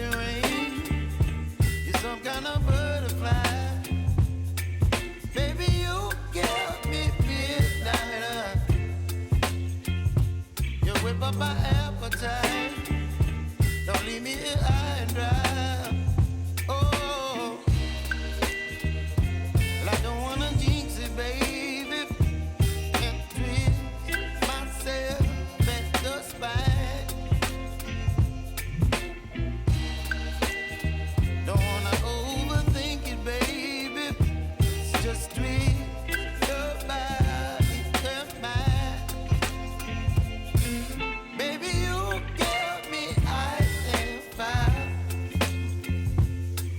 and rain. You're some kind of butterfly. Baby, you give me midnight. You whip up my appetite. Don't leave me here high and dry. Oh, well, I don't wanna jinx it, baby. Can't twist myself at the spine. Don't wanna overthink it, baby. It's just twist your body and mine. Baby, you give me ice and fire.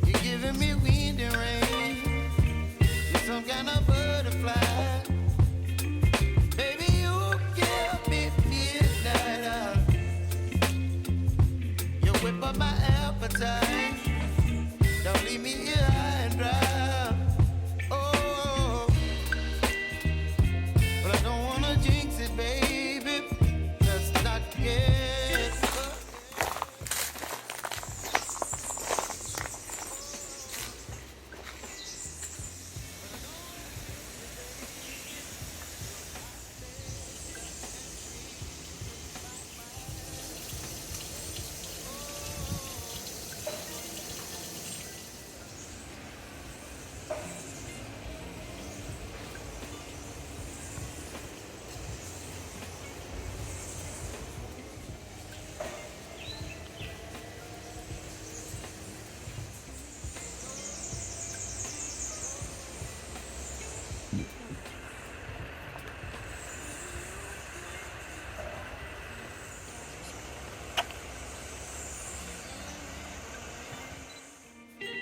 You're giving me wind and rain. You're some kind of butterfly. Baby, you give me midnight. You whip up my appetite. Don't leave me here high and dry. Oh, but I don't wanna jinx it, baby. Let's not get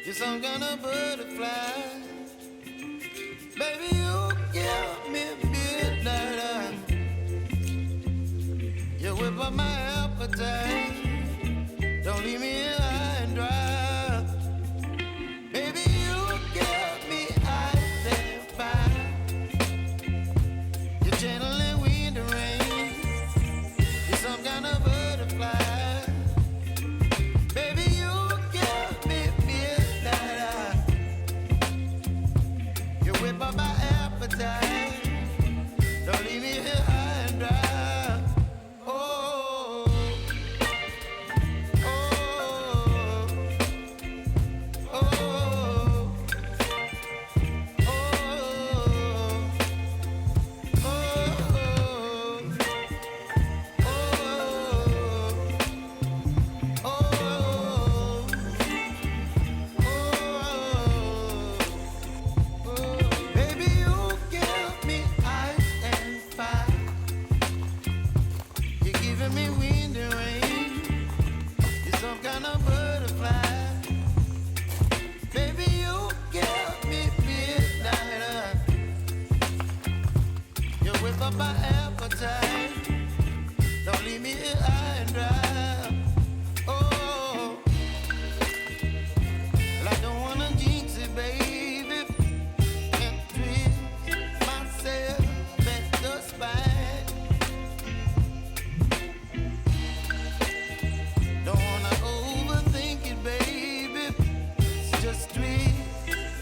you're some kind of butterfly. Baby, you give me midnight. You whip up my appetite. Don't leave me here high and dry. Baby, you give me ice and fire. You're channeling wind and rain. You're some kind of butterfly. Baby, you give me midnight. You whip up my appetite. Don't leave me here high and dry. Oh, oh, oh, oh, baby, you give me ice and fire. You're giving me wind and rain. You're some kind of butterfly. Baby, you give me midnight. You whip up my appetite. Don't leave me here high and dry. Oh, well, I don't wanna jinx it, baby. Can't twist myself at the spine. Don't wanna overthink it, baby. It's just twist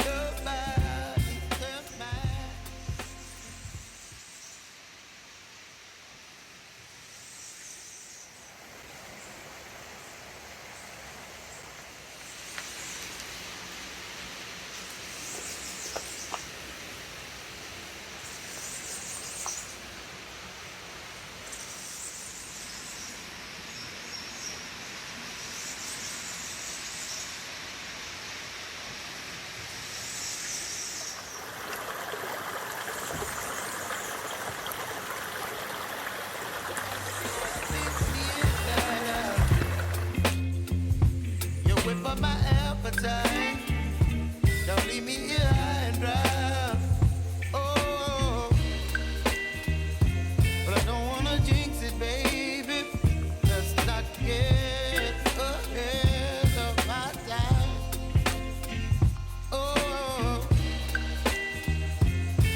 your body and mine. You whip up my appetite. Don't leave me here high and dry. Oh, but I don't wanna jinx it, baby. Let's not get ahead of my time. Oh,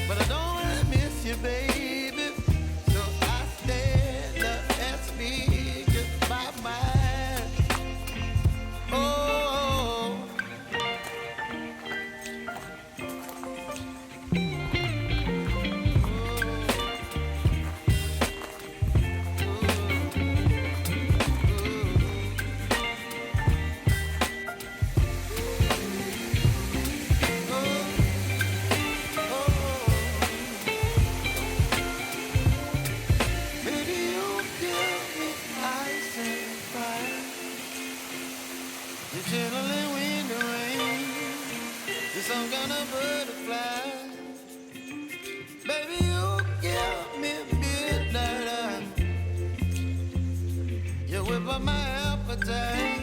but I don't wanna miss you, baby. So I stand up and speak my mind. Oh. You chilling in the rain. You're some kind of butterfly. Baby, you give me midnight. You whip up my appetite.